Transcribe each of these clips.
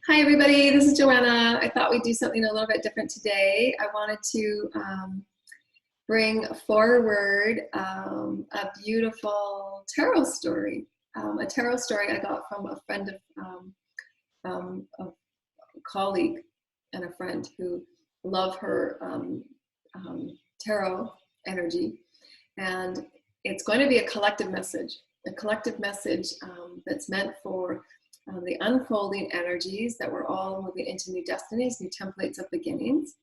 Hi everybody, this is Joanna. I thought we'd do something a little bit different today. I wanted to bring forward a beautiful tarot story. A tarot story I got from a friend of a colleague and a friend who love her tarot energy. And it's going to be a collective message that's meant for the unfolding energies that we're all moving into new destinies, new templates of beginnings.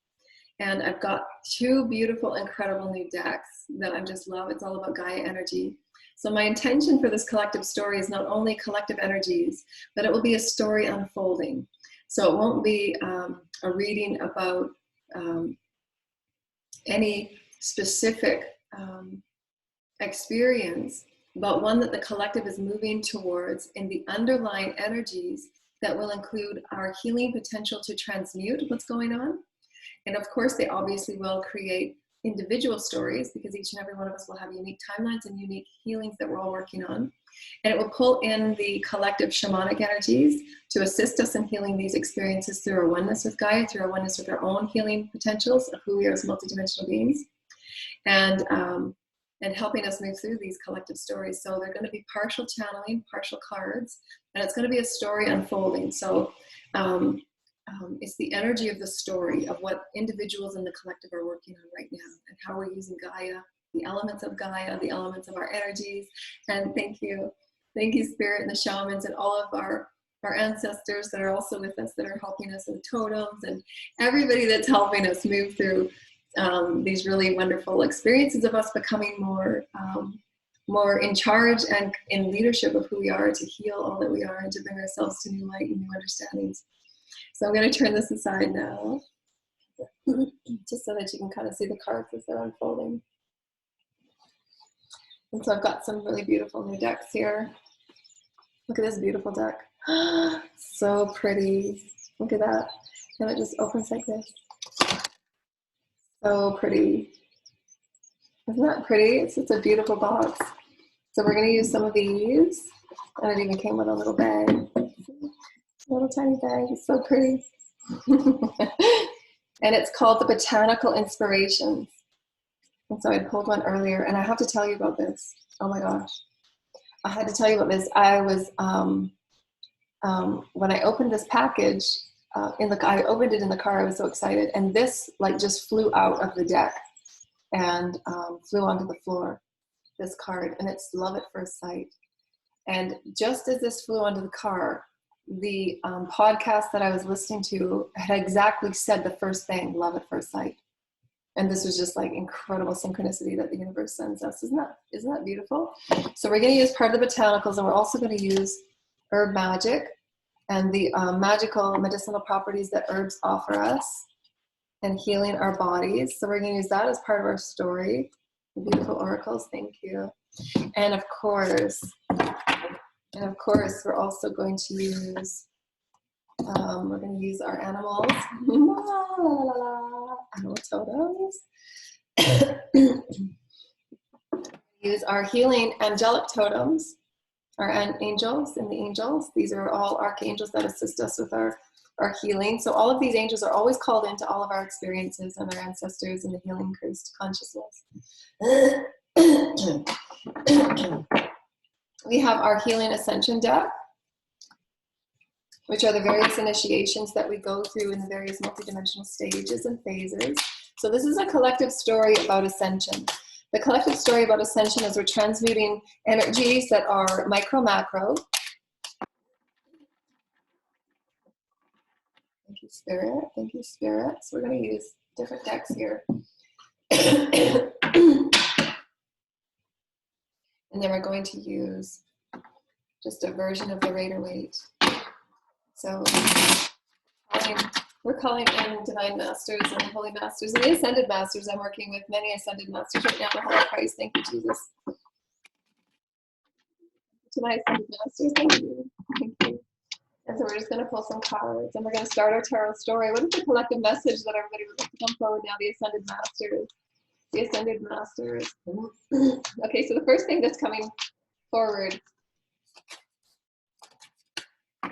And I've got two beautiful, incredible new decks that I just love. It's all about Gaia energy. So my intention for this collective story is not only collective energies, but it will be a story unfolding. So it won't be a reading about any specific experience, but one that the collective is moving towards in the underlying energies that will include our healing potential to transmute what's going on. And of course, they obviously will create individual stories because each and every one of us will have unique timelines and unique healings that we're all working on. And it will pull in the collective shamanic energies to assist us in healing these experiences through our oneness with Gaia, through our oneness with our own healing potentials of who we are as multidimensional beings. And helping us move through these collective stories. So they're going to be partial channeling, partial cards, and it's going to be a story unfolding. So it's the energy of the story of what individuals in the collective are working on right now and how we're using Gaia, the elements of Gaia, the elements of our energies. And thank you, Spirit and the shamans and all of our ancestors that are also with us, that are helping us with totems and everybody that's helping us move through these really wonderful experiences of us becoming more in charge and in leadership of who we are, to heal all that we are and to bring ourselves to new light and new understandings. So I'm going to turn this aside now, just so that you can kind of see the cards as they're unfolding. And so I've got some really beautiful new decks here. Look at this beautiful deck. So pretty. Look at that. And it just opens like this. So pretty. Isn't that pretty? It's just a beautiful box. So we're going to use some of these. And it even came with a little bag. A little tiny bag. It's so pretty. And it's called the Botanical Inspirations. And so I pulled one earlier. And I have to tell you about this. Oh my gosh. I had to tell you about this. I was, when I opened this package, I opened it in the car. I was so excited, and this like just flew out of the deck and flew onto the floor. This card, and it's Love at First Sight. And just as this flew onto the car, the podcast that I was listening to had exactly said the first thing, Love at First Sight. And this was just like incredible synchronicity that the universe sends us. Isn't that beautiful? So we're going to use part of the botanicals, and we're also going to use herb magic and the magical medicinal properties that herbs offer us and healing our bodies. So we're going to use that as part of our story. The beautiful oracles, thank you. And of course, we're also going to use, our animals. Animal totems. Use our healing angelic totems. Our angels and the angels. These are all archangels that assist us with our healing. So all of these angels are always called into all of our experiences and our ancestors and the healing increased consciousness. We have our healing ascension deck, which are the various initiations that we go through in the various multidimensional stages and phases. So this is a collective story about ascension. The collective story about ascension is we're transmuting energies that are micro-macro. Thank you, Spirit. Thank you, Spirit. So we're going to use different decks here. And then we're going to use just a version of the Rider-Waite. So we're calling in Divine Masters and Holy Masters and the Ascended Masters. I'm working with many Ascended Masters right now at the Holy Christ. Thank you, Jesus. To my Ascended Masters, thank you. Thank you. And so we're just going to pull some cards and we're going to start our tarot story. What is the collective message that everybody would like to come forward now? The Ascended Masters. The Ascended Masters. Okay, so the first thing that's coming forward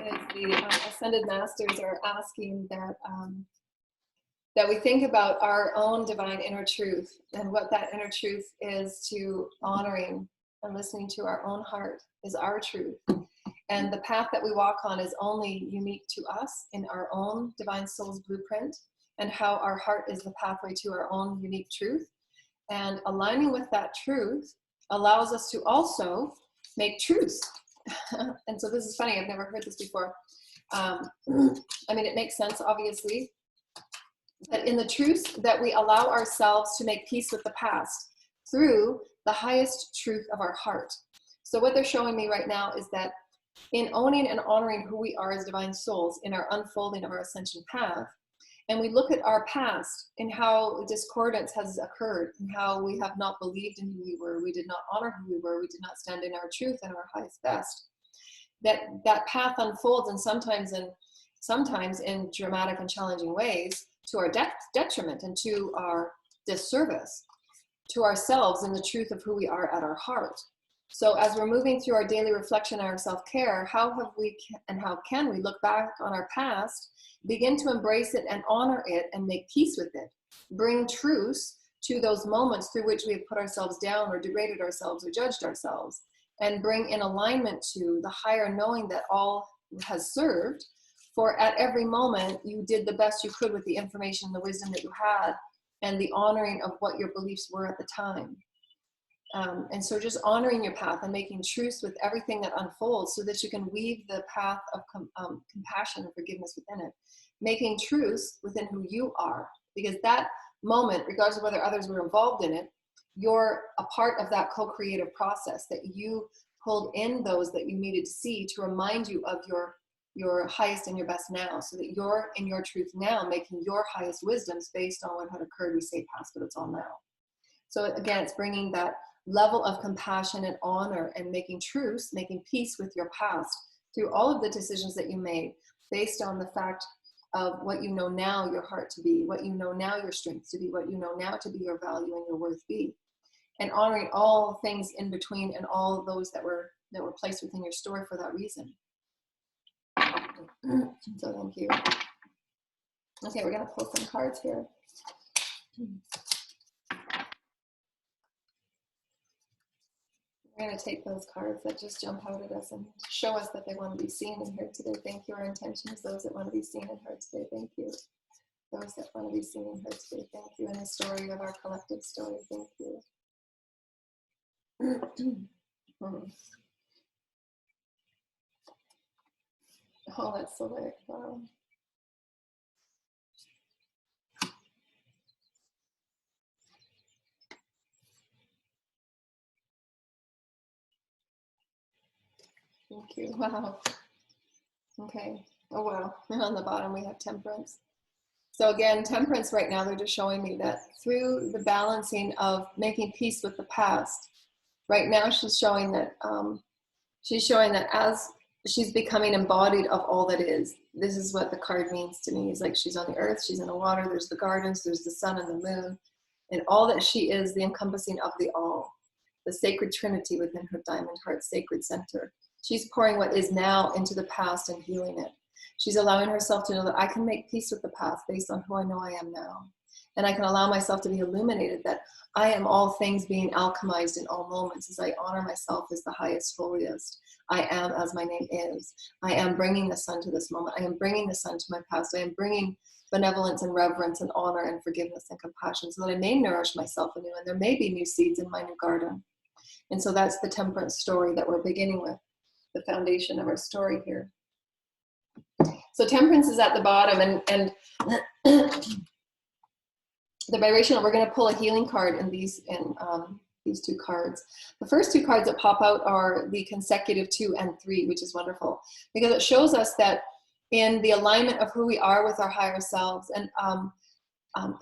is the Ascended Masters are asking that that we think about our own divine inner truth, and what that inner truth is, to honoring and listening to our own heart is our truth. And the path that we walk on is only unique to us in our own divine soul's blueprint, and how our heart is the pathway to our own unique truth. And aligning with that truth allows us to also make truths. And so this is funny, I've never heard this before. I mean, it makes sense, obviously. But in the truth that we allow ourselves to make peace with the past through the highest truth of our heart. So what they're showing me right now is that in owning and honoring who we are as divine souls in our unfolding of our ascension path, and we look at our past and how discordance has occurred, and how we have not believed in who we were, we did not honor who we were, we did not stand in our truth and our highest best, that path unfolds, and sometimes in dramatic and challenging ways, to our detriment and to our disservice to ourselves and the truth of who we are at our heart. So as we're moving through our daily reflection and our self-care, how can we look back on our past, begin to embrace it and honor it and make peace with it, bring truce to those moments through which we have put ourselves down or degraded ourselves or judged ourselves, and bring in alignment to the higher knowing that all has served. For at every moment, you did the best you could with the information, the wisdom that you had, and the honoring of what your beliefs were at the time. And so just honoring your path and making truce with everything that unfolds, so that you can weave the path of compassion and forgiveness within it. Making truce within who you are, because that moment, regardless of whether others were involved in it, you're a part of that co-creative process, that you pulled in those that you needed to see to remind you of your highest and your best now, so that you're in your truth now, making your highest wisdoms based on what had occurred. We say past, but it's all now. So again, it's bringing that level of compassion and honor, and making truce, making peace with your past through all of the decisions that you made, based on the fact of what you know now your heart to be, what you know now your strengths to be, what you know now to be your value and your worth be, and honoring all things in between, and all those that were placed within your story for that reason. So thank you. Okay, we're going to pull some cards here. We're going to take those cards that just jump out at us and show us that they want to be seen and heard today. Thank you. Our intention is those that want to be seen and heard today. Thank you. Those that want to be seen and heard today. Thank you. And the story of our collective story. Thank you. Oh, that's so right. Wow. Thank you. Wow. Okay. Oh, wow. And on the bottom, we have temperance. So again, temperance right now, they're just showing me that through the balancing of making peace with the past, right now she's showing that as she's becoming embodied of all that is. This is what the card means to me. It's like she's on the earth, she's in the water, there's the gardens, there's the sun and the moon, and all that she is, the encompassing of the all, the sacred trinity within her diamond heart sacred center. She's pouring what is now into the past and healing it. She's allowing herself to know that I can make peace with the past based on who I know I am now. And I can allow myself to be illuminated that I am all things being alchemized in all moments, as I honor myself as the highest, holiest. I am as my name is. I am bringing the sun to this moment. I am bringing the sun to my past. I am bringing benevolence and reverence and honor and forgiveness and compassion, so that I may nourish myself anew, and there may be new seeds in my new garden. And so that's the temperance story that we're beginning with, the foundation of our story here. So temperance is at the bottom, and the vibrational, we're going to pull a healing card in these two cards. The first two cards that pop out are the consecutive 2 and 3, which is wonderful, because it shows us that in the alignment of who we are with our higher selves. And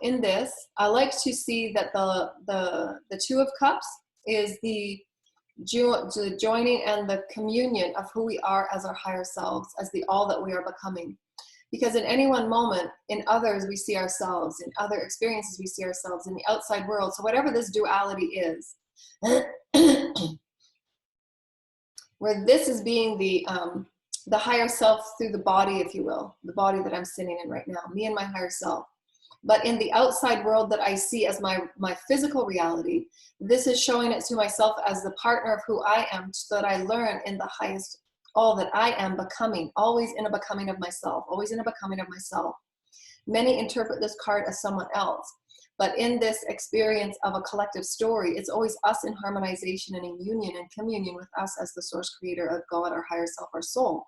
in this, I like to see that the 2 of Cups is the joining and the communion of who we are as our higher selves, as the all that we are becoming. Because in any one moment, in others we see ourselves, in other experiences we see ourselves, in the outside world. So whatever this duality is, where this is being the the higher self through the body, if you will, the body that I'm sitting in right now, me and my higher self. But in the outside world that I see as my physical reality, this is showing it to myself as the partner of who I am, so that I learn in the highest, all that I am becoming, always in a becoming of myself, always in a becoming of myself. Many interpret this card as someone else, but in this experience of a collective story, it's always us in harmonization and in union and communion with us as the source creator of God, our higher self, our soul.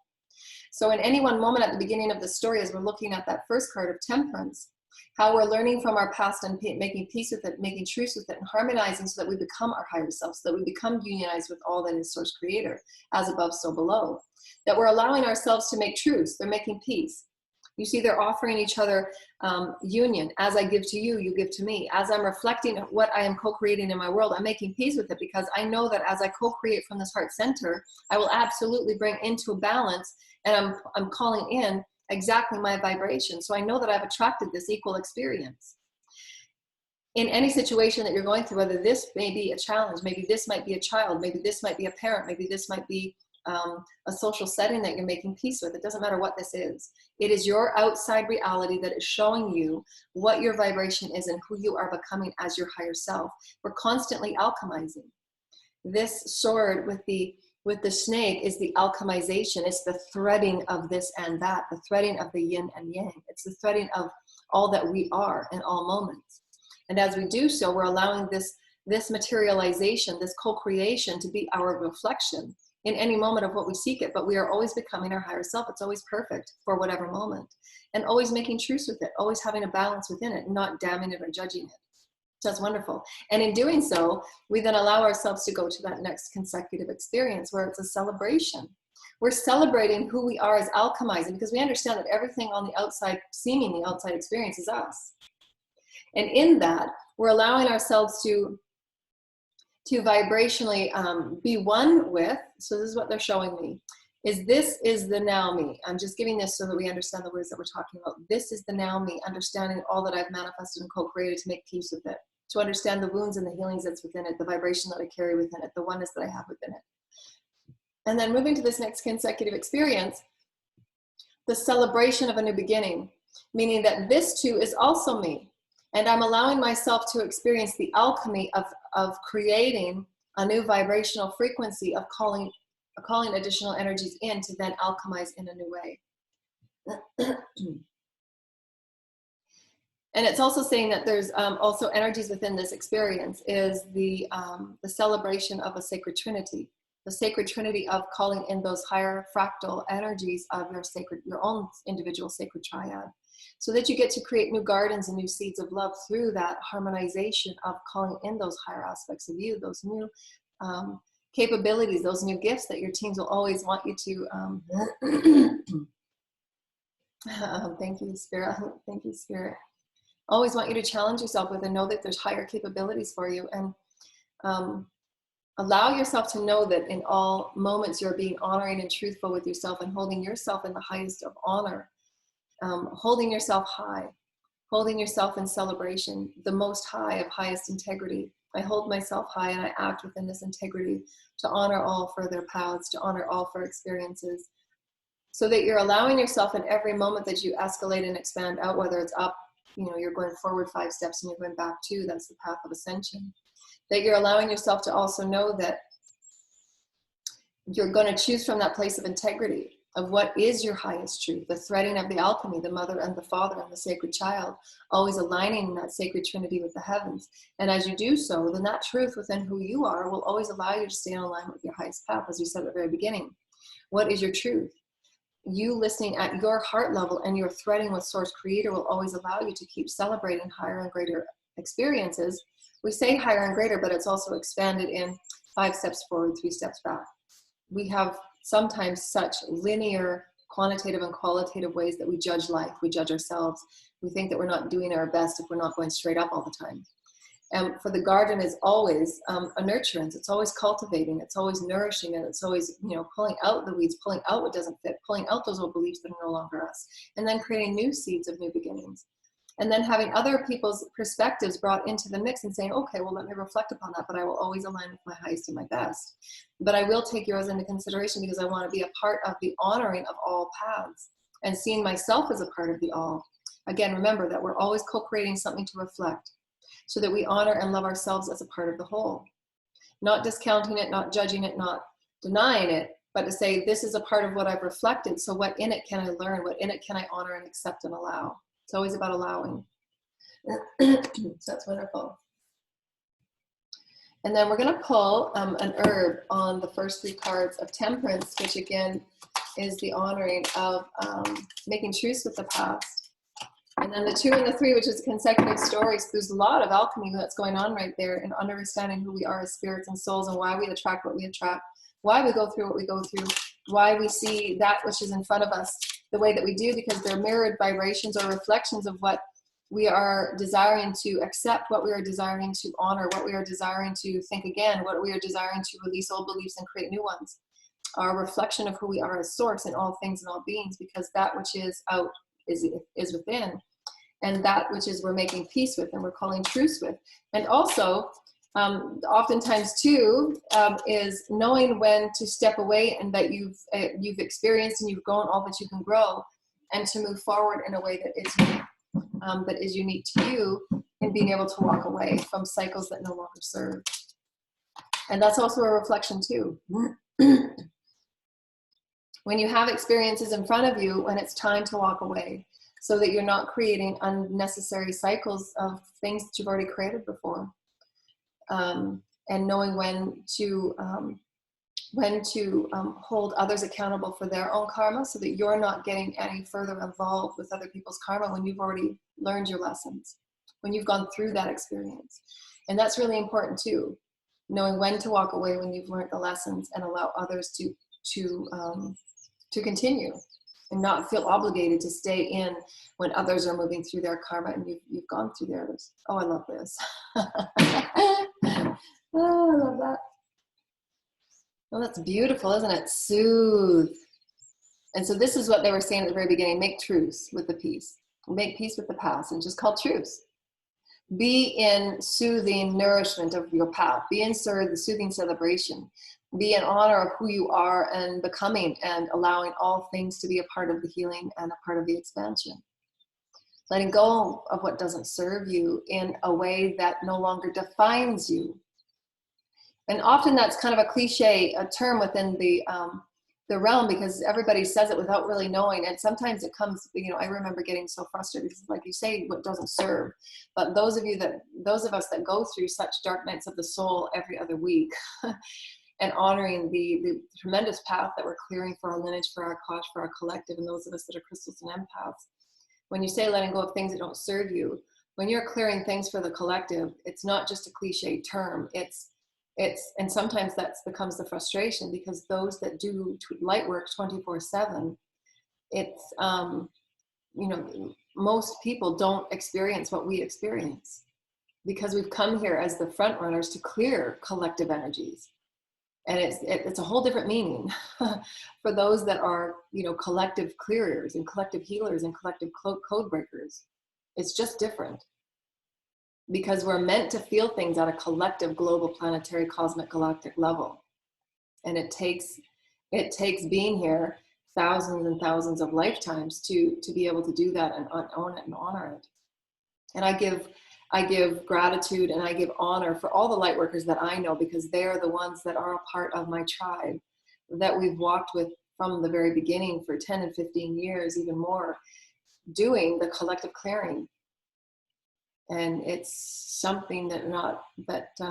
So in any one moment at the beginning of the story, as we're looking at that first card of Temperance, how we're learning from our past and making peace with it, making truce with it, and harmonizing so that we become our higher self, so that we become unionized with all that is source creator, as above, so below. That we're allowing ourselves to make truce, they're making peace. You see, they're offering each other union. As I give to you, you give to me. As I'm reflecting what I am co-creating in my world, I'm making peace with it, because I know that as I co-create from this heart center, I will absolutely bring into a balance, and I'm calling in exactly my vibration. So I know that I've attracted this equal experience. In any situation that you're going through, whether this may be a challenge, maybe this might be a child, maybe this might be a parent, maybe this might be a social setting that you're making peace with. It doesn't matter what this is. It is your outside reality that is showing you what your vibration is and who you are becoming as your higher self. We're constantly alchemizing. This sword with the snake is the alchemization. It's the threading of this and that, the threading of the yin and yang. It's the threading of all that we are in all moments. And as we do so, we're allowing this materialization, this co-creation, to be our reflection in any moment of what we seek it. But we are always becoming our higher self. It's always perfect for whatever moment, and always making truce with it, always having a balance within it, not damning it or judging it. So that's wonderful. And in doing so, we then allow ourselves to go to that next consecutive experience where it's a celebration. We're celebrating who we are as alchemizing, because we understand that everything on the outside, seeming the outside experience, is us. And in that, we're allowing ourselves to vibrationally be one with, so this is what they're showing me, this is the now me. I'm just giving this so that we understand the words that we're talking about. This is the now me, understanding all that I've manifested and co-created to make peace with it, to understand the wounds and the healings that's within it, the vibration that I carry within it, the oneness that I have within it. And then moving to this next consecutive experience, the celebration of a new beginning, meaning that this too is also me. And I'm allowing myself to experience the alchemy of creating a new vibrational frequency, of calling additional energies in to then alchemize in a new way. And it's also saying that there's also energies within this experience, is the celebration of a sacred trinity, the sacred trinity of calling in those higher fractal energies of your own individual sacred triad, so that you get to create new gardens and new seeds of love through that harmonization of calling in those higher aspects of you, those new capabilities, those new gifts that your teams will always want you to thank you, Spirit. Thank you, Spirit. Always want you to challenge yourself with, and know that there's higher capabilities for you. And allow yourself to know that in all moments you're being honoring and truthful with yourself, and holding yourself in the highest of honor, holding yourself high, holding yourself in celebration, the most high of highest integrity. I hold myself high and I act within this integrity to honor all further paths, to honor all for experiences, so that you're allowing yourself in every moment that you escalate and expand out, whether it's up, you're going forward 5 steps and you're going back 2, that's the path of ascension, that you're allowing yourself to also know that you're going to choose from that place of integrity, of what is your highest truth, the threading of the alchemy, the mother and the father and the sacred child, always aligning in that sacred trinity with the heavens. And as you do so, then that truth within who you are will always allow you to stay in alignment with your highest path, as you said at the very beginning. What is your truth? You listening at your heart level and your threading with Source Creator will always allow you to keep celebrating higher and greater experiences. We say higher and greater, but it's also expanded in 5 steps forward, 3 steps back. We have sometimes such linear quantitative and qualitative ways that we judge life, we judge ourselves. We think that we're not doing our best if we're not going straight up all the time. And for the garden is always a nurturance. It's always cultivating. It's always nourishing. And it's always, pulling out the weeds, pulling out what doesn't fit, pulling out those old beliefs that are no longer us, and then creating new seeds of new beginnings. And then having other people's perspectives brought into the mix and saying, okay, well, let me reflect upon that, but I will always align with my highest and my best. But I will take yours into consideration because I want to be a part of the honoring of all paths and seeing myself as a part of the all. Again, remember that we're always co-creating something to reflect so that we honor and love ourselves as a part of the whole. Not discounting it, not judging it, not denying it, but to say, this is a part of what I've reflected. So what in it can I learn? What in it can I honor and accept and allow? It's always about allowing. So that's wonderful. And then we're going to pull an herb on the first 3 cards of Temperance, which again is the honoring of making truce with the past. And then the 2 and the 3, which is consecutive stories. There's a lot of alchemy that's going on right there in understanding who we are as spirits and souls and why we attract what we attract, why we go through what we go through, why we see that which is in front of us the way that we do, because they're mirrored vibrations or reflections of what we are desiring to accept, what we are desiring to honor, what we are desiring to think again, what we are desiring to release old beliefs and create new ones. Our reflection of who we are as source in all things and all beings, because that which is out is within, and that which is we're making peace with and we're calling truce with. And also, oftentimes too, is knowing when to step away and that you've experienced and you've grown all that you can grow, and to move forward in a way that is unique to you, and being able to walk away from cycles that no longer serve. And that's also a reflection too. When you have experiences in front of you, when it's time to walk away, so that you're not creating unnecessary cycles of things that you've already created before. And knowing when to hold others accountable for their own karma, so that you're not getting any further involved with other people's karma when you've already learned your lessons, when you've gone through that experience. And that's really important too, knowing when to walk away when you've learned the lessons, and allow others to continue and not feel obligated to stay in when others are moving through their karma and you've gone through theirs. Oh, I love this. Oh, I love that. Well, that's beautiful, isn't it? Soothe. And so this is what they were saying at the very beginning: make truce with the peace. Make peace with the past and just call truce. Be in soothing nourishment of your path. Be in the soothing celebration. Be in honor of who you are and becoming, and allowing all things to be a part of the healing and a part of the expansion. Letting go of what doesn't serve you in a way that no longer defines you. And often that's kind of a cliche, a term within the realm, because everybody says it without really knowing. And sometimes it comes, I remember getting so frustrated because, like you say, what doesn't serve. But those of us that go through such dark nights of the soul every other week, and honoring the tremendous path that we're clearing for our lineage, for our Akash, for our collective, and those of us that are crystals and empaths. When you say letting go of things that don't serve you, when you're clearing things for the collective, it's not just a cliche term. And sometimes that becomes the frustration, because those that do light work 24/7, it's, most people don't experience what we experience, because we've come here as the front runners to clear collective energies. And it's a whole different meaning for those that are, collective clearers and collective healers and collective code breakers. It's just different, because we're meant to feel things at a collective, global, planetary, cosmic, galactic level. And it takes being here thousands and thousands of lifetimes to be able to do that and own it and honor it. And I give gratitude and I give honor for all the light workers that I know, because they're the ones that are a part of my tribe that we've walked with from the very beginning for 10 and 15 years, even more, doing the collective clearing. And it's something that's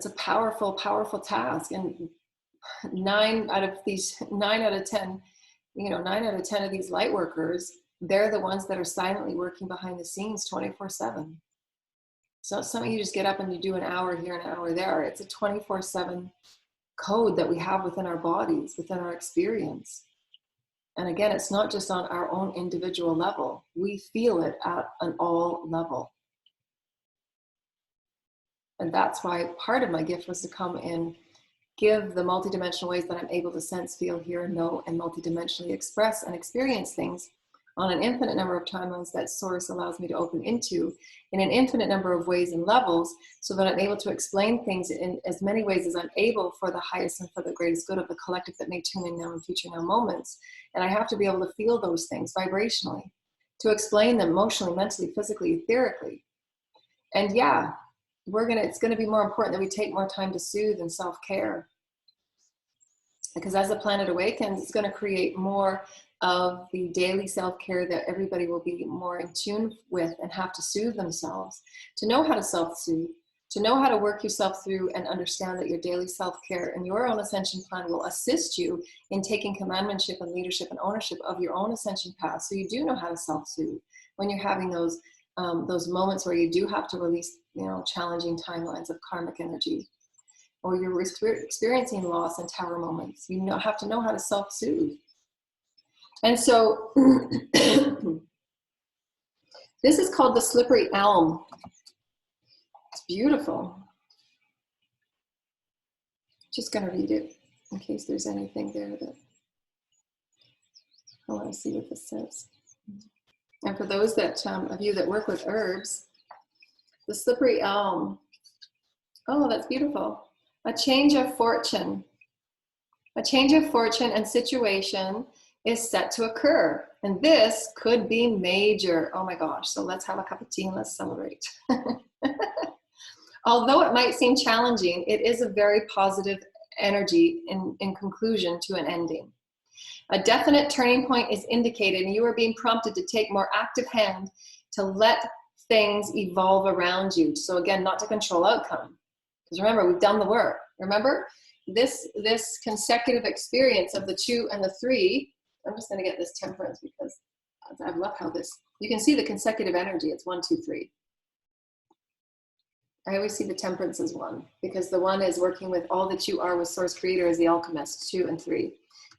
a powerful, powerful task. And 9 out of 10 of these light workers, they're the ones that are silently working behind the scenes 24/7. It's not something you just get up and you do an hour here, an hour there. It's a 24/7 code that we have within our bodies, within our experience. And again, it's not just on our own individual level. We feel it at an all level. And that's why part of my gift was to come and give the multidimensional ways that I'm able to sense, feel, hear, know, and multidimensionally express and experience things on an infinite number of timelines that source allows me to open into in an infinite number of ways and levels, so that I'm able to explain things in as many ways as I'm able for the highest and for the greatest good of the collective that may tune in now and future now moments. And I have to be able to feel those things vibrationally to explain them emotionally, mentally, physically, etherically. And yeah, it's going to be more important that we take more time to soothe and self-care. Because as the planet awakens, it's going to create more of the daily self-care that everybody will be more in tune with and have to soothe themselves, to know how to self-soothe, to know how to work yourself through and understand that your daily self-care and your own ascension plan will assist you in taking commandmentship and leadership and ownership of your own ascension path. So you do know how to self-soothe when you're having those moments where you do have to release, challenging timelines of karmic energy, or you're experiencing loss and tower moments. You have to know how to self-soothe. And so this is called the slippery elm. It's beautiful. Just going to read it in case there's anything there that I want to see what this says. And for those of you that work with herbs, the slippery elm. Oh, that's beautiful. A change of fortune. A change of fortune and situation is set to occur. And this could be major. Oh my gosh. So let's have a cup of tea and let's celebrate. Although it might seem challenging, it is a very positive energy in conclusion to an ending. A definite turning point is indicated, and you are being prompted to take more active hand to let things evolve around you. So again, not to control outcome. Because remember, we've done the work. Remember, this consecutive experience of the 2 and the 3, I'm just going to get this temperance because I love how you can see the consecutive energy. It's 1, 2, 3. I always see the temperance as 1, because the 1 is working with all that you are with Source Creator as the alchemist, 2 and 3.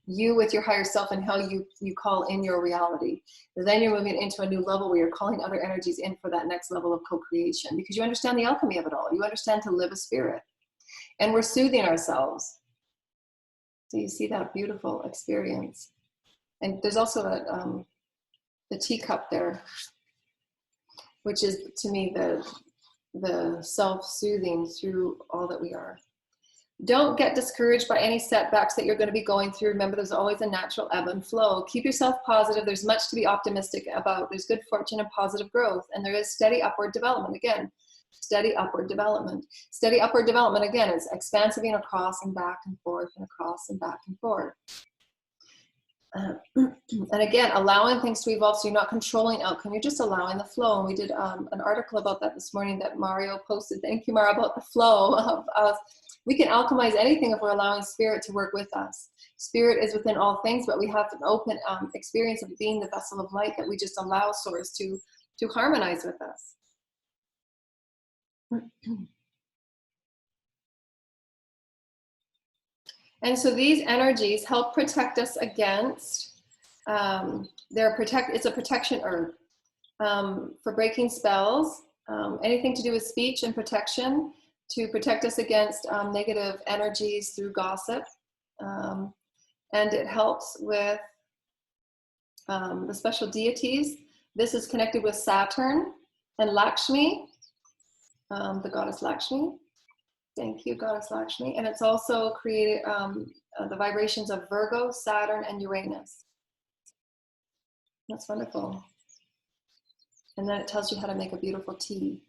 You with your higher self and how you call in your reality. And then you're moving into a new level where you're calling other energies in for that next level of co-creation, because you understand the alchemy of it all. You understand to live a spirit. And we're soothing ourselves. So you see that beautiful experience. And there's also the teacup there, which is to me the self-soothing through all that we are. Don't get discouraged by any setbacks that you're going to be going through. Remember, there's always a natural ebb and flow. Keep yourself positive. There's much to be optimistic about. There's good fortune and positive growth. And there is steady upward development. Again, steady upward development. Steady upward development, again, is expansiving across and back and forth and across and back and forth. And again, allowing things to evolve, so you're not controlling outcome, you're just allowing the flow. And we did an article about that this morning that Mario posted. Thank you, Mario, about the flow of we can alchemize anything if we're allowing spirit to work with us. Spirit is within all things, but we have an open experience of being the vessel of light that we just allow Source to harmonize with us. And so these energies help protect us against, it's a protection herb for breaking spells, anything to do with speech and protection, to protect us against negative energies through gossip. And it helps with the special deities. This is connected with Saturn and Lakshmi, the goddess Lakshmi. Thank you, Goddess Lakshmi. And it's also created the vibrations of Virgo, Saturn, and Uranus. That's wonderful. And then it tells you how to make a beautiful tea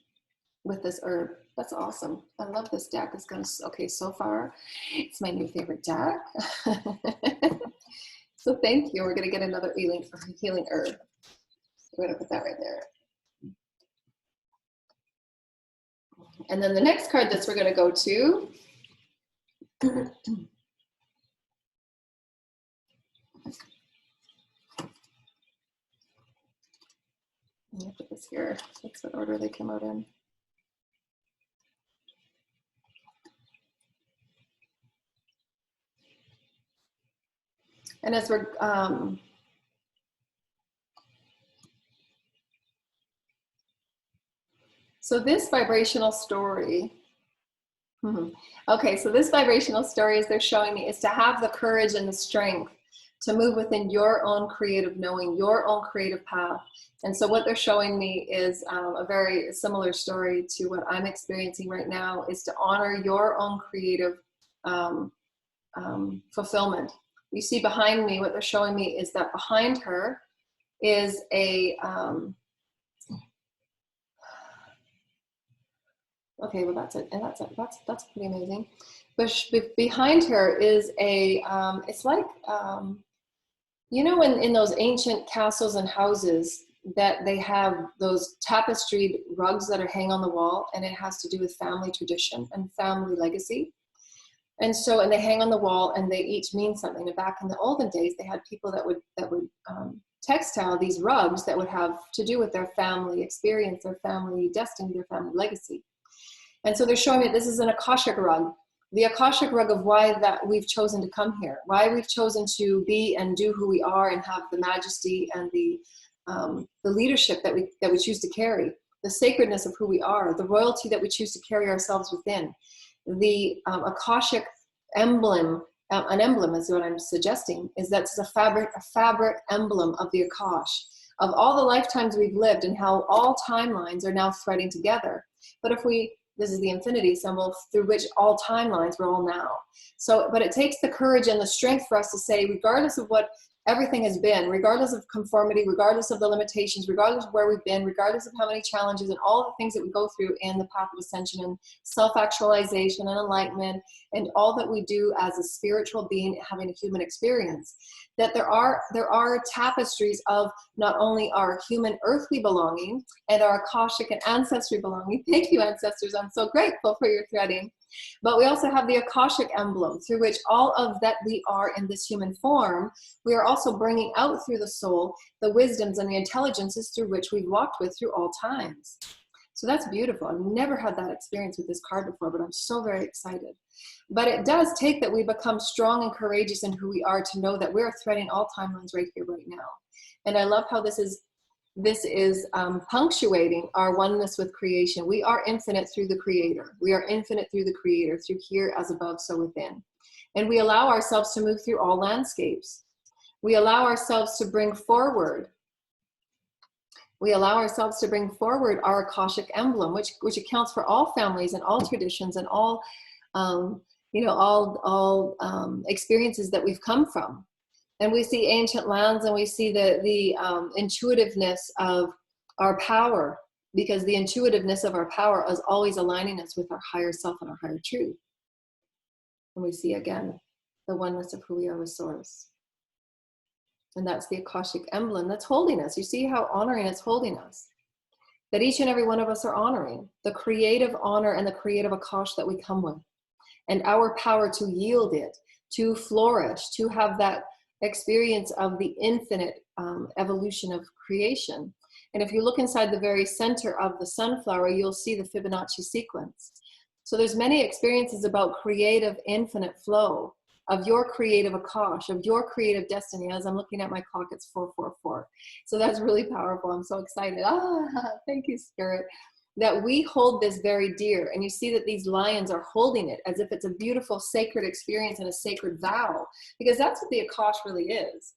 with this herb. That's awesome. I love this deck. It's gonna, okay, so far, it's my new favorite deck. So thank you. We're gonna get another healing herb. We're gonna put that right there. And then the next card that we're going to go to I'm going to put this here. That's what order they came out in. And as we're so this vibrational story, okay, so this vibrational story, as they're showing me, is to have the courage and the strength to move within your own creative knowing, your own creative path. And so what they're showing me is a very similar story to what I'm experiencing right now, is to honor your own creative fulfillment. You see behind me, what they're showing me is that behind her is a, okay, well that's it, and that's pretty amazing. But behind her is a, it's like, you know, in those ancient castles and houses that they have those tapestried rugs that are hang on the wall, and it has to do with family tradition and family legacy. And so, and they hang on the wall, and they each mean something. And back in the olden days, they had people that would textile these rugs that would have to do with their family experience, their family destiny, their family legacy. And so they're showing me this is an Akashic rug, the Akashic rug of why that we've chosen to come here, why we've chosen to be and do who we are and have the majesty and the leadership that we choose to carry, the sacredness of who we are, the royalty that we choose to carry ourselves within. The Akashic emblem, an emblem is what I'm suggesting, is that it's a fabric emblem of the Akash, of all the lifetimes we've lived and how all timelines are now threading together. But if we, this is the infinity symbol through which all timelines we're all now. So, but it takes the courage and the strength for us to say, regardless of what everything has been, regardless of conformity, regardless of the limitations, regardless of where we've been, regardless of how many challenges and all the things that we go through in the path of ascension and self-actualization and enlightenment and all that we do as a spiritual being having a human experience, that there are tapestries of not only our human earthly belonging and our Akashic and ancestry belonging. Thank you, ancestors. I'm so grateful for your threading. But we also have the Akashic emblem through which all of that we are in this human form, we are also bringing out through the soul the wisdoms and the intelligences through which we've walked with through all times. So that's beautiful. I've never had that experience with this card before, but I'm so very excited. But it does take that we become strong and courageous in who we are to know that we're threading all timelines right here, right now. And I love how this is punctuating our oneness with creation. We are infinite through the Creator. We are infinite through the Creator, through here as above, so within. And we allow ourselves to move through all landscapes. We allow ourselves to bring forward. We allow ourselves to bring forward our Akashic emblem, which accounts for all families and all traditions and all, experiences that we've come from. And we see ancient lands, and we see the intuitiveness of our power, because the intuitiveness of our power is always aligning us with our higher self and our higher truth. And we see again the oneness of who we are with Source. And that's the Akashic emblem that's holding us. You see how honoring it's holding us. That each and every one of us are honoring the creative honor and the creative Akash that we come with. And our power to yield it, to flourish, to have that experience of the infinite evolution of creation. And if you look inside the very center of the sunflower, you'll see the Fibonacci sequence. So there's many experiences about creative infinite flow of your creative Akash, of your creative destiny. As I'm looking at my clock, it's 444. So that's really powerful. I'm so excited. Thank you, Spirit. That we hold this very dear. And you see that these lions are holding it as if it's a beautiful sacred experience and a sacred vow, because that's what the Akash really is.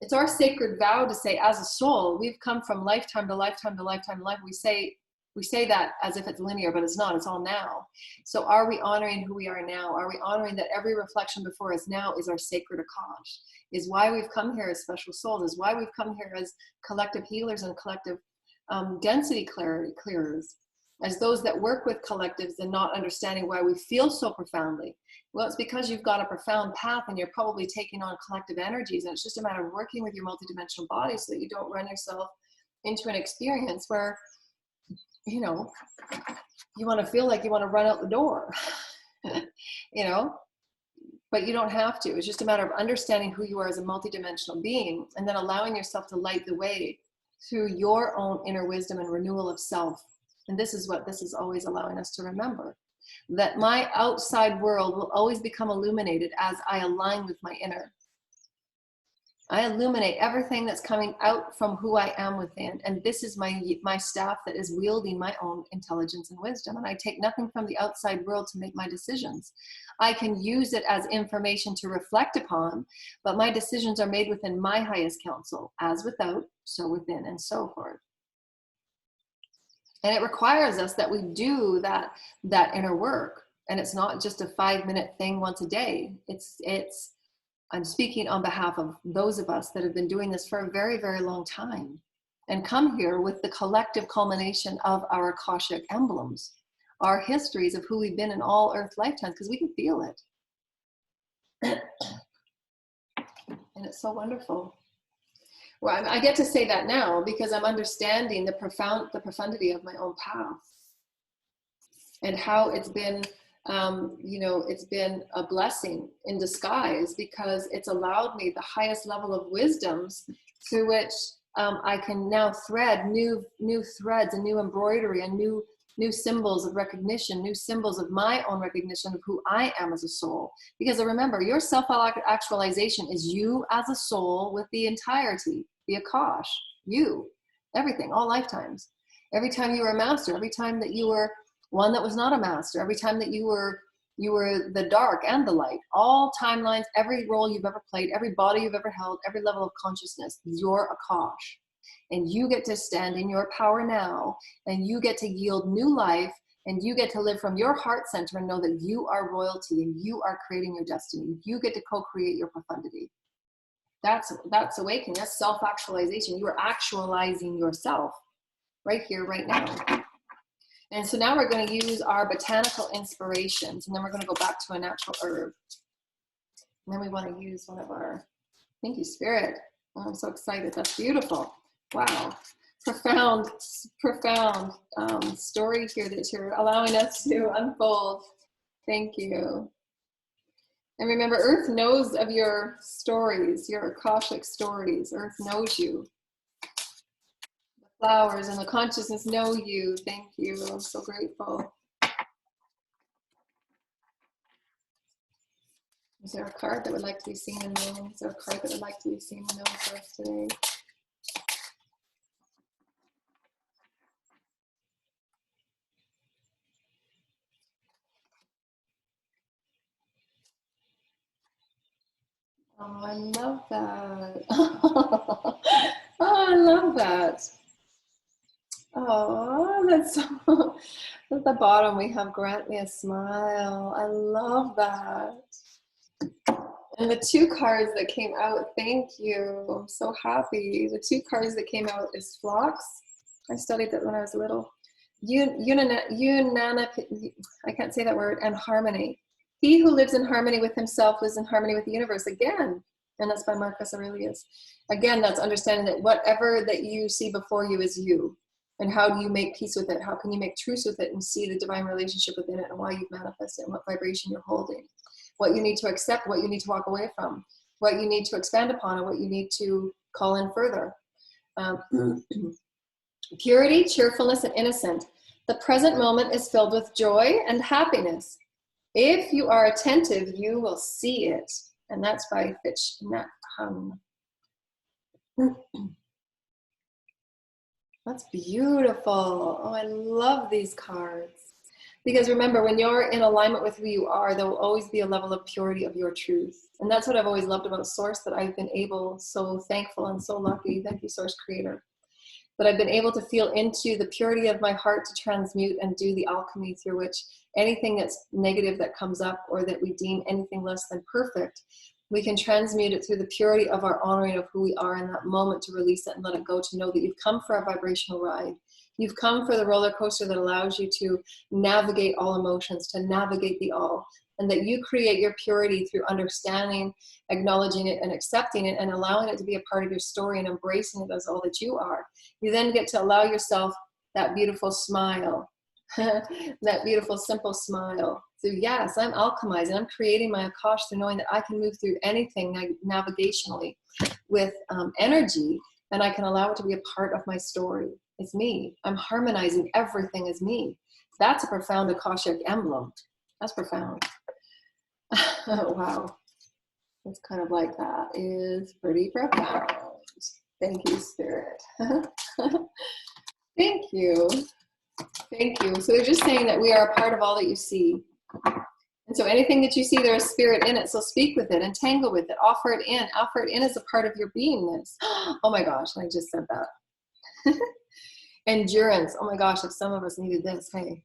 It's our sacred vow to say, as a soul, we've come from lifetime to lifetime to lifetime to life. We say that as if it's linear, but it's not. It's all now. So are we honoring who we are now? Are we honoring that every reflection before us now is our sacred Akash, is why we've come here as special souls, is why we've come here as collective healers and collective density clearers, as those that work with collectives and not understanding why we feel so profoundly. Well, it's because you've got a profound path and you're probably taking on collective energies, and it's just a matter of working with your multidimensional body so that you don't run yourself into an experience where, you know, you want to feel like you want to run out the door, you know, but you don't have to. It's just a matter of understanding who you are as a multidimensional being, and then allowing yourself to light the way through your own inner wisdom and renewal of self. And this is what this is always allowing us to remember, that my outside world will always become illuminated as I align with my inner. I illuminate everything that's coming out from who I am within. And this is my staff that is wielding my own intelligence and wisdom. And I take nothing from the outside world to make my decisions. I can use it as information to reflect upon, but my decisions are made within my highest counsel, as without, so within, and so forth. And it requires us that we do that inner work. And it's not just a 5-minute thing once a day. I'm speaking on behalf of those of us that have been doing this for a very, very long time and come here with the collective culmination of our Akashic emblems, our histories of who we've been in all earth lifetimes, because we can feel it. And it's so wonderful. Well, I get to say that now because I'm understanding the profundity of my own path and how it's been it's been a blessing in disguise because it's allowed me the highest level of wisdoms through which I can now thread new threads and new embroidery and new symbols of recognition, new symbols of my own recognition of who I am as a soul. Because remember, your self-actualization is you as a soul with the entirety, the Akash, you, everything, all lifetimes. Every time you were a master, every time that you were one that was not a master, every time that you were the dark and the light, all timelines, every role you've ever played, every body you've ever held, every level of consciousness, you're Akash. And you get to stand in your power now, and you get to yield new life, and you get to live from your heart center and know that you are royalty and you are creating your destiny. You get to co-create your profundity. That's awakening. That's self-actualization. You are actualizing yourself right here, right now. And so now we're going to use our botanical inspirations, and then we're going to go back to a natural herb. And then we want to use one of our, thank you, Spirit. Oh, I'm so excited. That's beautiful. Wow. Profound story here that you're allowing us to unfold. Thank you. And remember, Earth knows of your stories, your Akashic stories. Earth knows you. Flowers and the consciousness know you. Thank you. I'm so grateful. Is there a card that would like to be seen and known? Is there a card that would like to be seen and known for us today? Oh, I love that. Oh, I love that. Oh, that's so, at the bottom we have grant me a smile. I love that. And the 2 cards that came out, thank you. I'm so happy. The 2 cards that came out is Phlox. I studied that when I was little. I can't say that word, and harmony. He who lives in harmony with himself lives in harmony with the universe. Again, and that's by Marcus Aurelius. Again, that's understanding that whatever that you see before you is you. And how do you make peace with it? How can you make truce with it and see the divine relationship within it and why you've manifested and what vibration you're holding? What you need to accept, what you need to walk away from, what you need to expand upon, and what you need to call in further. Purity, cheerfulness, and innocence. The present moment is filled with joy and happiness. If you are attentive, you will see it. And that's by Fitch Nat Hung. That's beautiful. Oh, I love these cards. Because remember, when you're in alignment with who you are, there will always be a level of purity of your truth. And that's what I've always loved about Source, that I've been able, so thankful and so lucky, thank you, Source Creator, that I've been able to feel into the purity of my heart to transmute and do the alchemy through which anything that's negative that comes up or that we deem anything less than perfect, we can transmute it through the purity of our honoring of who we are in that moment, to release it and let it go, to know that you've come for a vibrational ride. You've come for the roller coaster that allows you to navigate all emotions, to navigate the all, and that you create your purity through understanding, acknowledging it, and accepting it, and allowing it to be a part of your story and embracing it as all that you are. You then get to allow yourself that beautiful smile, that beautiful, simple smile. So yes, I'm alchemizing. I'm creating my Akash through knowing that I can move through anything navigationally with energy, and I can allow it to be a part of my story. It's me. I'm harmonizing everything as me. That's a profound Akashic emblem. That's profound. Wow. It's kind of like, that is pretty profound. Thank you, Spirit. Thank you. Thank you. So they're just saying that we are a part of all that you see. And so anything that you see, there is spirit in it. So speak with it, entangle with it, offer it in. Offer it in as a part of your beingness. Oh my gosh, I just said that. Endurance. Oh my gosh, if some of us needed this, hey.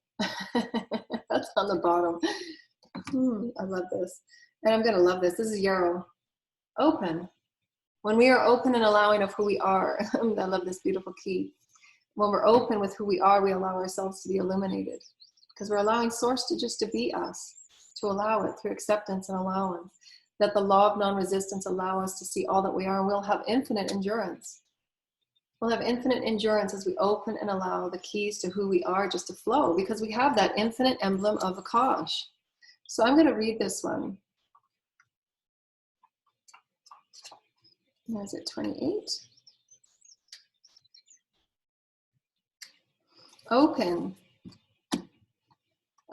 That's on the bottom. I love this. And I'm going to love this. This is Yarrow. Open. When we are open and allowing of who we are. I love this beautiful key. When we're open with who we are, we allow ourselves to be illuminated. Because we're allowing Source to be us. To allow it through acceptance and allowance. That the law of non-resistance allow us to see all that we are. And we'll have infinite endurance. We'll have infinite endurance as we open and allow the keys to who we are just to flow, because we have that infinite emblem of Akash. So I'm going to read this one. Is it 28? Open.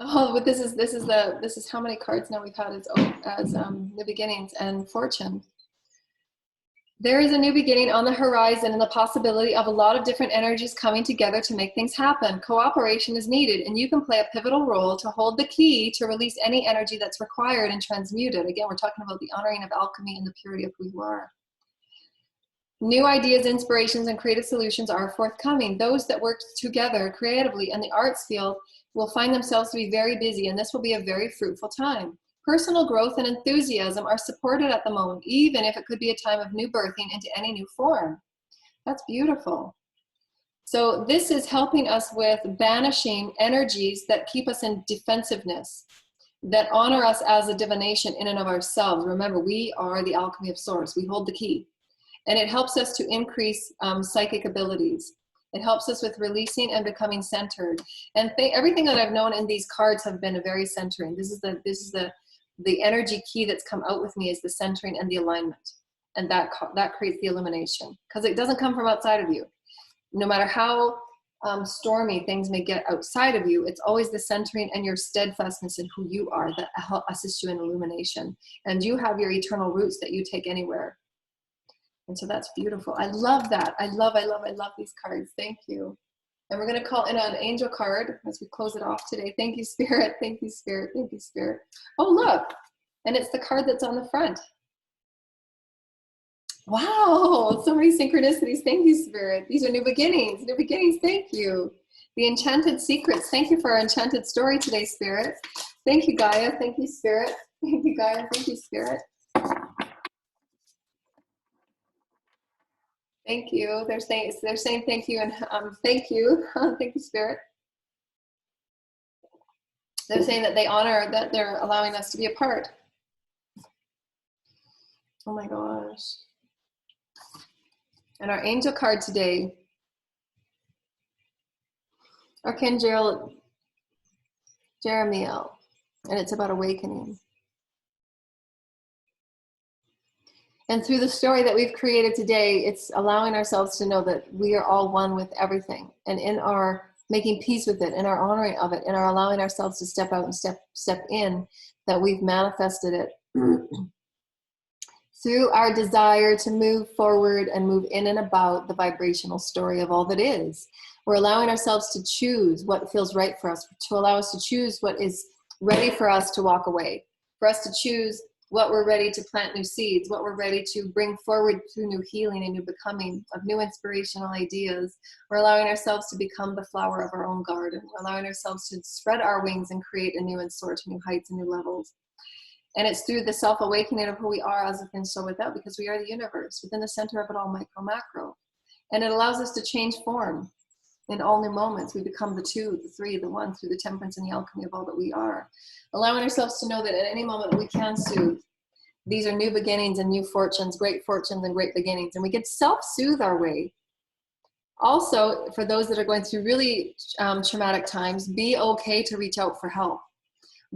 Oh, but this is how many cards now we've had as new beginnings and fortune. There is a new beginning on the horizon and the possibility of a lot of different energies coming together to make things happen. Cooperation is needed, and you can play a pivotal role to hold the key to release any energy that's required and transmute it. Again, we're talking about the honoring of alchemy and the purity of who you are. New ideas, inspirations, and creative solutions are forthcoming. Those that work together creatively in the arts field will find themselves to be very busy, and this will be a very fruitful time. Personal growth and enthusiasm are supported at the moment, even if it could be a time of new birthing into any new form. That's beautiful. So this is helping us with banishing energies that keep us in defensiveness, that honor us as a divination in and of ourselves. Remember, we are the alchemy of Source. We hold the key. And it helps us to increase psychic abilities. It helps us with releasing and becoming centered. And everything that I've known in these cards have been a very centering. This is the energy key that's come out with me, is the centering and the alignment. And that creates the illumination, because it doesn't come from outside of you. No matter how stormy things may get outside of you, it's always the centering and your steadfastness in who you are that assists you in illumination. And you have your eternal roots that you take anywhere. And so that's beautiful. I love that. I love these cards. Thank you. And we're going to call in an angel card as we close it off today. Thank you, Spirit. Thank you, Spirit. Thank you, Spirit. Oh, look. And it's the card that's on the front. Wow. So many synchronicities. Thank you, Spirit. These are new beginnings. New beginnings. Thank you. The enchanted secrets. Thank you for our enchanted story today, Spirit. Thank you, Gaia. Thank you, Spirit. Thank you, Gaia. Thank you, Spirit. Thank you. They're saying thank you, and thank you. Thank you, Spirit. They're saying that they honor that they're allowing us to be a part. Oh my gosh. And our angel card today, Archangel Jeremiel, and it's about awakening. And through the story that we've created today, it's allowing ourselves to know that we are all one with everything. And in our making peace with it, in our honoring of it, in our allowing ourselves to step out and step in, that we've manifested it. Through our desire to move forward and move in and about the vibrational story of all that is. We're allowing ourselves to choose what feels right for us, to allow us to choose what is ready for us to walk away, for us to choose what we're ready to plant new seeds, what we're ready to bring forward through new healing and new becoming of new inspirational ideas. We're allowing ourselves to become the flower of our own garden. We're allowing ourselves to spread our wings and create a new and soar to new heights and new levels. And it's through the self-awakening of who we are as within, so without, because we are the universe, within the center of it all, micro, macro. And it allows us to change form in all new moments. We become the two, the three, the one, through the temperance and the alchemy of all that we are. Allowing ourselves to know that at any moment we can soothe. These are new beginnings and new fortunes, great fortunes and great beginnings. And we get self-soothe our way. Also, for those that are going through really traumatic times, be okay to reach out for help.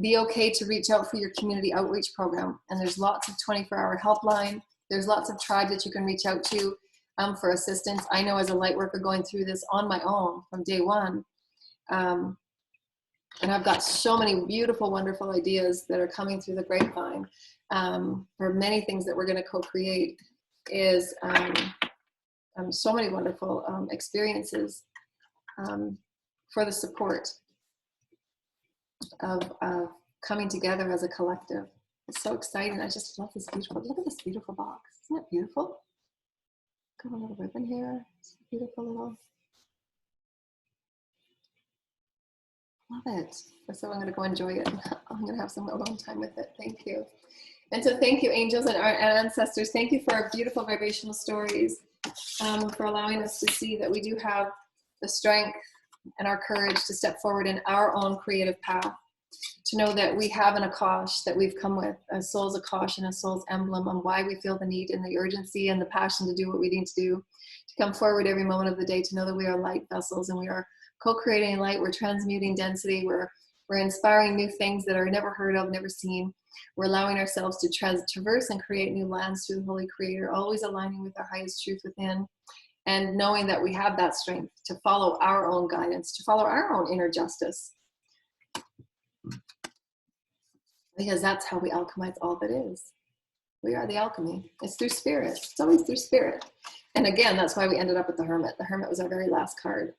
Be okay to reach out for your community outreach program. And there's lots of 24-hour helpline. There's lots of tribes that you can reach out to for assistance. I know as a light worker going through this on my own from day one, And I've got so many beautiful, wonderful ideas that are coming through the grapevine for many things that we're going to co-create. Is so many wonderful experiences for the support of coming together as a collective. It's so exciting. I just love this beautiful, look at this beautiful box. Isn't it beautiful? Got a little ribbon here. It's beautiful little, love it. So I'm gonna go enjoy it. I'm gonna have some alone time with it. Thank you. And so thank you, angels and our ancestors. Thank you for our beautiful vibrational stories, for allowing us to see that we do have the strength and our courage to step forward in our own creative path, to know that we have an Akash that we've come with, a soul's Akash and a soul's emblem, on why we feel the need and the urgency and the passion to do what we need to do, to come forward every moment of the day, to know that we are light vessels and we are co-creating light, we're transmuting density, we're inspiring new things that are never heard of, never seen. We're allowing ourselves to traverse and create new lands through the Holy Creator, always aligning with our highest truth within, and knowing that we have that strength to follow our own guidance, to follow our own inner justice. Because that's how we alchemize all that is. We are the alchemy. It's through spirit. It's always through spirit. And again, that's why we ended up with the Hermit. The Hermit was our very last card.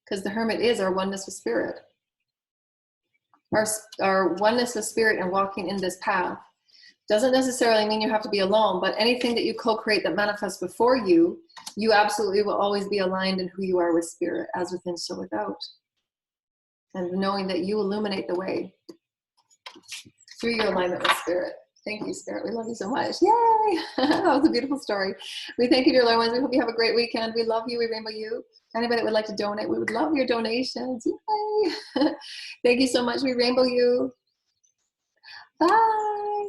Because the Hermit is our oneness with spirit. Our oneness with spirit and walking in this path doesn't necessarily mean you have to be alone, but anything that you co-create that manifests before you, you absolutely will always be aligned in who you are with spirit, as within, so without. And knowing that you illuminate the way through your alignment with spirit. Thank you, Spirit. We love you so much. Yay! That was a beautiful story. We thank you, dear loved ones. We hope you have a great weekend. We love you. We rainbow you. Anybody that would like to donate, we would love your donations. Yay! Thank you so much. We rainbow you. Bye.